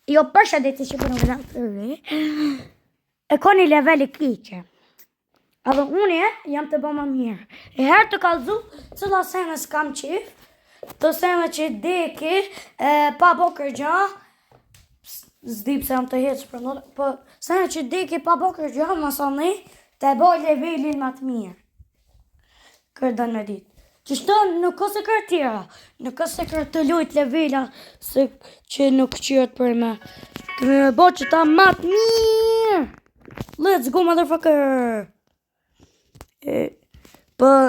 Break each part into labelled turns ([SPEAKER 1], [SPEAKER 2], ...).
[SPEAKER 1] Jo, përshëndetje që për në vëllam të ri. E ko një level i kiqe. Edhe unë jam të bëma mirë. E herë të kalzu, cëlla sene s'kam qif, të sene që deki, pa bo kërgja, zdi pse jam të heqë për nëllë, për sene që deki pa bo kërgja, masani, të boj levelin më të mirë. Kërda në ditë. Qështo nuk ose kërë tjera, nuk ose kërë të lujt levela, se që nuk qërët për me. Këmë me bo që ta matë mirë. Let's go, motherfucker. Për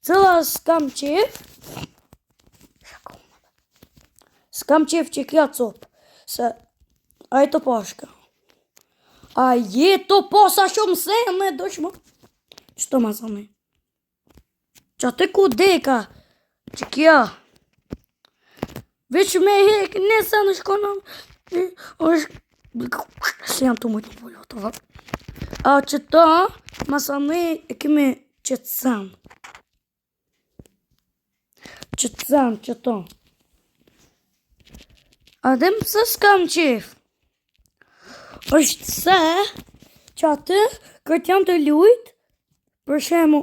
[SPEAKER 1] cëlla s'kam qef, që kja copë, se a e të pashka. A je të posa shumë se, me do shmo. Qëto ma zami? Që atë ku deka, që kja. Veç me hek, nesa në shkonon, se jam të mujtë në pollo të vërë. A që ta, masane e kemi qëtësan. Qëtësan, që ta. A dhe mëse s'kam qef. është se, që atë këtë jam të lujt, për shemu,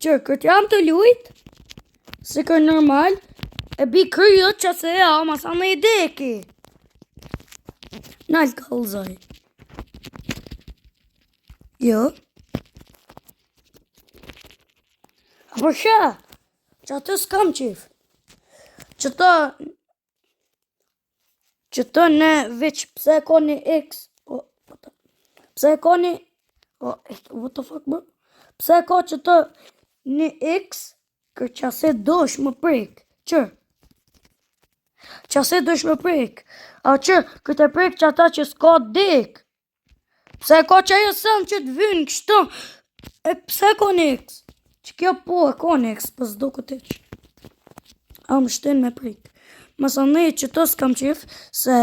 [SPEAKER 1] që këtë jam të lujt, se kërë normal, e bi kërjo që se ja, masa me i deki. Nalë kalzoj. Jo. Apo shë, që atë s'kam qif. Që të në veç pse e ka një X, pse e ka një, what the fuck bro? Pse e ka që të një X, kër qase dosh më prek, që? Qase dosh më prek, a që këtë e prek që ata që s'ka dek. Pse e ka që ajo sënë që të vynë kështu, e pse e ka një X? Që kjo po e ka një X, pës do këtë eq. A më shten me prek. Masa ne që të s'kam qif, se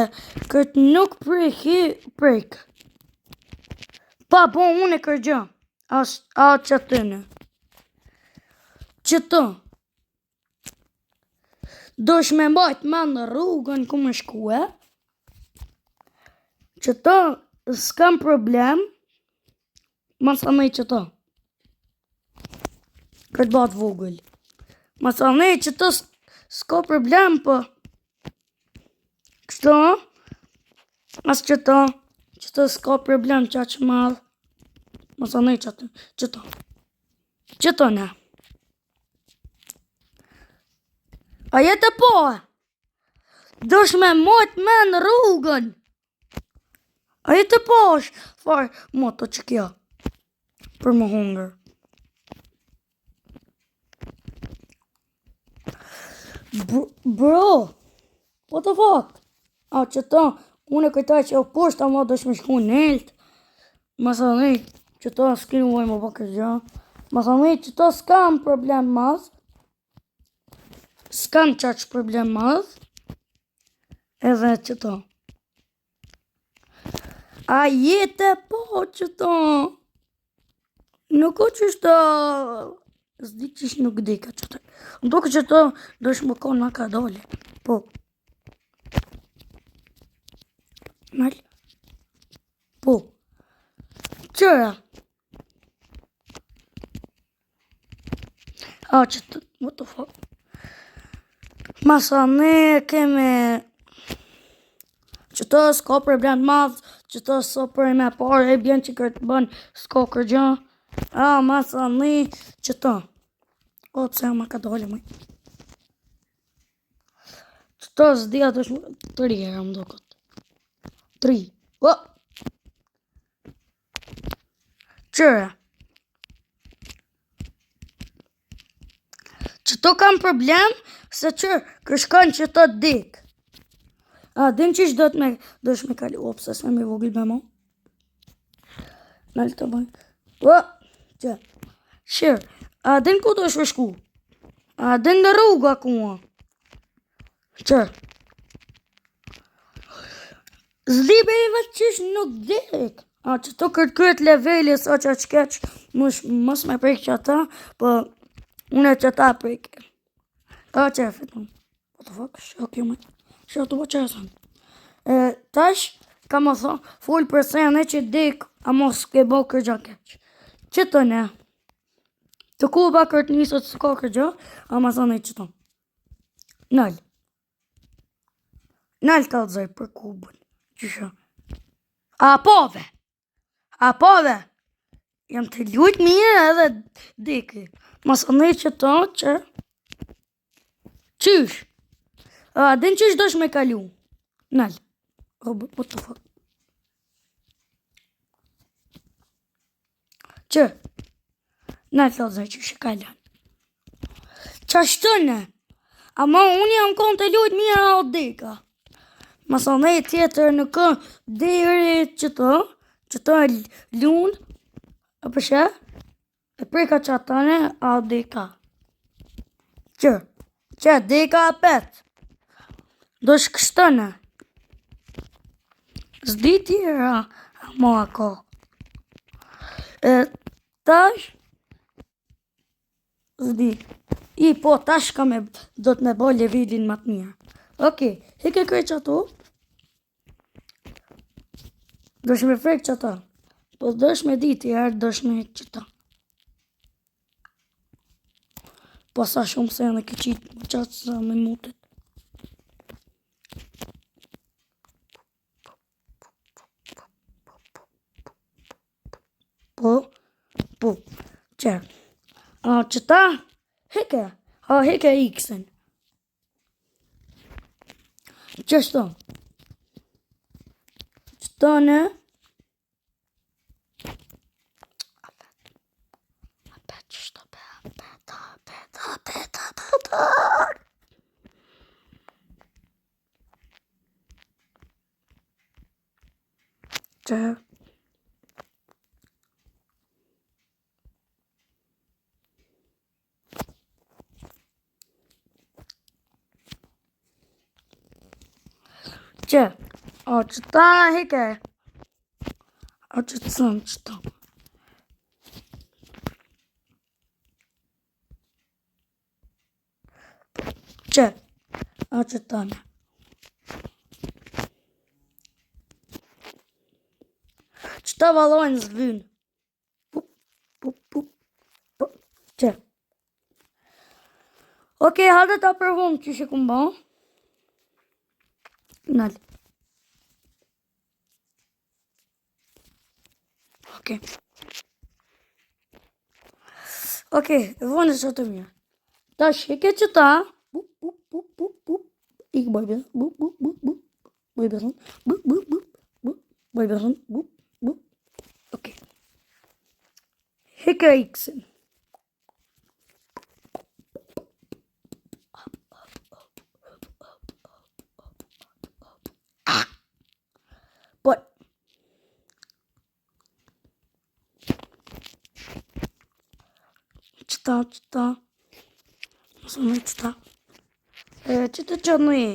[SPEAKER 1] këtë nuk prek. Pa po unë e kërgja, a që të në. Që të, dosh me mbajt ma në rrugën ku më shkue, që të s'kam problem, masa ne që të. Këtë bat vogël. Masa ne që të s'ka problem, për kështu, as që të s'ka problem qa që madhë, masa ne që të ne. A jetë po, dosh me mojt me në rrugën. A jetë po është, farë, moto që kja, për më hungër. Bro, what the fuck? A që ta, unë e këtaj që o poshta ma dosh me shku në eltë. Masa ne që ta s'kinu vaj më bakës gja. Masa ne që ta s'kam problem madh. S'kam qaq problem madh. Edhe që ta. A jetë po që ta. Nuk o që shta. Zdi qish nuk dika që ta. Më doke që ta dosh më ka nga ka dole. Po. Nalë. Po. Qëra. A që të. What the fuck. Masa ne keme. Që të s'ka problem madh. Që të s'o për me pare. E bjen që kërë të bën. S'ka kërgja. A masa ne. Që të. O pëse ma ka dole mëj. Që të s'dia të shmë. 3 herë më do këtë. 3. O! Qëra. Që to kam problem, se që kërshkan që to dik. A, din që ishtë do shme kalli, o, pëse s'me me vogil me mo. Nalë të bëjnë. O, që. Shirë, a din ku do shme shku? A din në rruga ku mua? Që. Zdi be i vetë qish nuk dik. A që to kërët leveli, sa që qkeq, mos me prek që ata, për unë e që ta prek. A që e fitëm. What the fuck, shok ju me. Shok të po që e thënë. Tash, ka më thonë, full për sene që dik, a mos ke bo kërgja keq. Që të ne? Të ku ba kërtë njësët s'ka kërgja, a më thonë e që të. Nëll. Nëll ka të zaj për kubën. Qysha. A pove. Jam të lujt mirë edhe diki. Më thonë e që të që. Qysh. Din qysh dosh me kalu. Nëll. What the fuck? Që? Në të zaj që shë kalan. Qashtëne? Ama unë jam konë të lujt mira o dika. Ma sa ne tjetër në kënë diri që të lunë, e përshë, e prika që atane a dika. Që dika a petë. Do shkështëne. Zdi tjera, ma ka. Tash, zdi. Po, tash do të me bo levelin më të mirë. Okej, heke krej që ato. Dosh me frek që ata. Po dosh me dit herë, dosh me që ta. Po sa shumë se në këqit më qatë sa me mutet. Po, që. Që ta, heke X-en. Që shto? Që ta në? Apet, që shto pe, apet. Që? Që? Që ta heke? Që të sënë që ta? Që? Që ta në? Që ta valojnë zvynë? Që? Okej, hajde ta provojmë që shë këmë ba. Nëll. Okej, vënë që të mirë. Ta shike që ta. Ik bëjbërën. Bëjbërën. Okej. Heke X-en. Qëta. Mësëmë qëta. Që të qatë në e?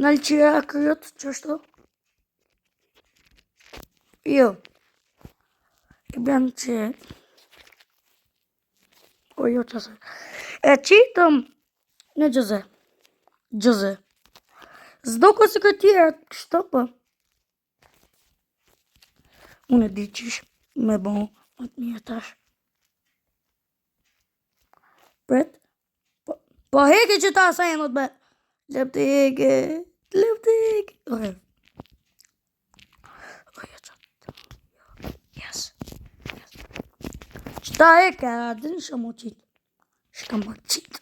[SPEAKER 1] Nëllë që e kryot, që është? Jo. I bjanë që... O jo qëse. Qitëm në gjëze. Zdo kësë këtjera kështë për. Unë e di qish me bo më të mirë tash. Pret? Po heke që ta sa jenot be. Lepte heke. Okay. Yes. Që ta heke, adin shë më qitë. Shka më qitë.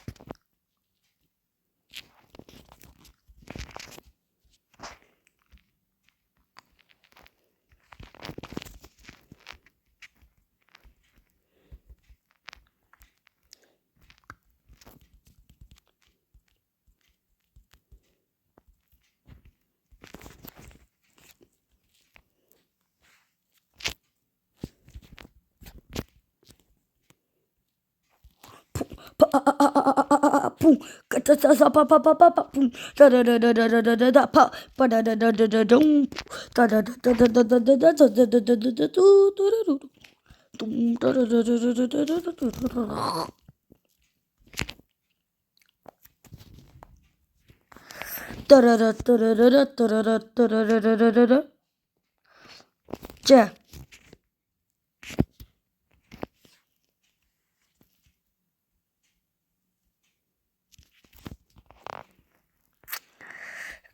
[SPEAKER 1] Që?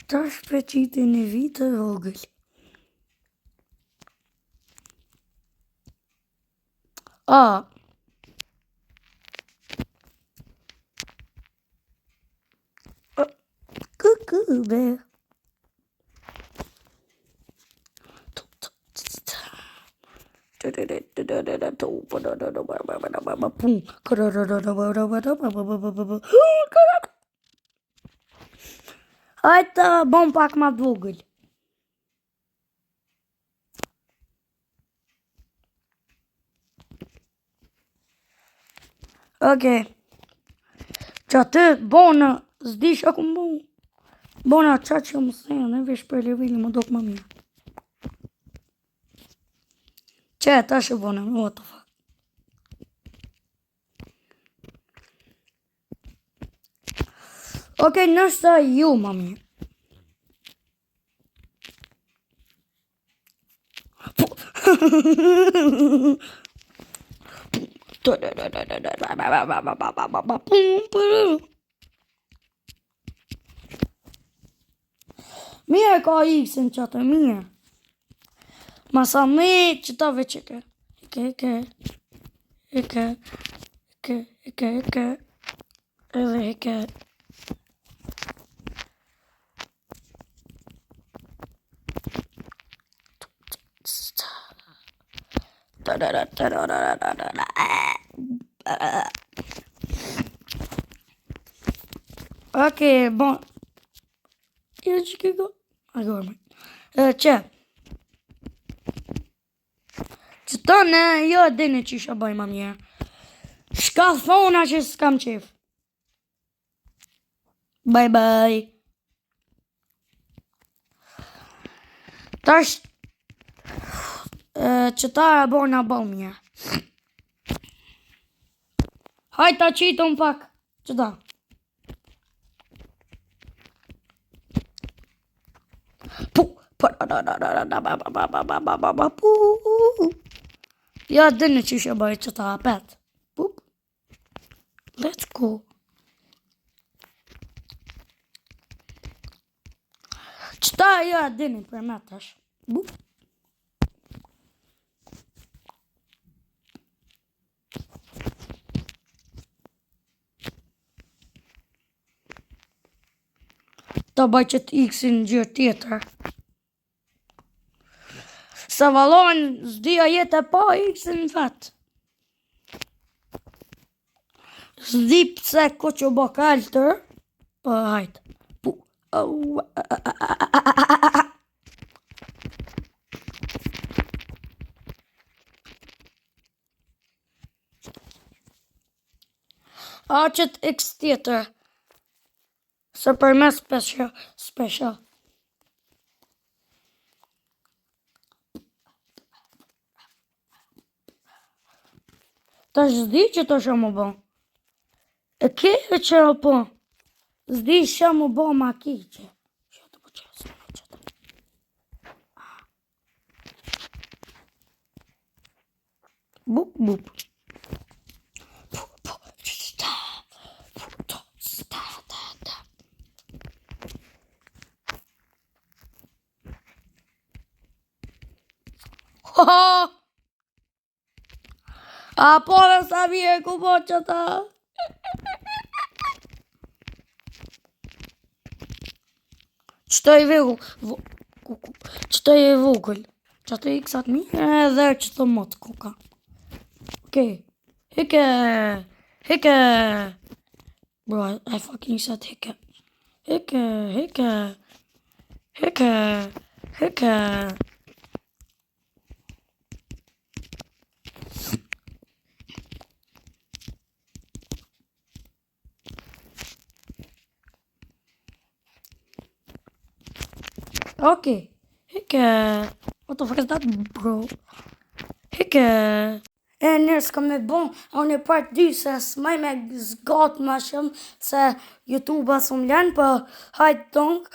[SPEAKER 1] Ta shpeqiti një vitë vogël. Kuku be. Hajtë bom pak ma vogël. Okej. Që aty bona, s'di shë ku më bon. Bona qa që më sejnë, e vesh për leveli më dok më mirë. Që ta shë bona, what the fuck. Okej, nështë ju më mirë. Mirë ka X-in që atë, mirë. Masa me që ta veqike. Ike. Edhe ike. Okej, bon. Jo që këgo? Agorme. Që? Që tonë, jo dini që isha bëj ma mirë. Shka thona që s'kam qef. Bye bye. Tash që ta e bona bëll mirë. Hajta qiton pak. Që ta? Ja dini që ishe bëj që ta apet. Let's go. Qëta ja dini për me tash. Ta bëj që t'X-in gjërë tjetër. Se valon s'dia jetë e pa X-in vetë. S'di pse ko që bo kaltër. Po hajtë. A qëtë X tjetër. Se për me special. Ta s'di që të shë më bo. E ke që po. S'di shë më bo ma ki që. Që të po qësë me që të. Bup. A po dhe sa vje ku po që ta. Qëta i vogël. Qëta i kësat mi edhe që të motë kuka. Okej. Hike. Bro, I fucking said hike. Hike. Okay. What the fuck is that, bro? E njerës kam me bon, unë e part 2 se s'maj me zgat ma shumë se YouTube-a s'u m'len, për hajtë tonk.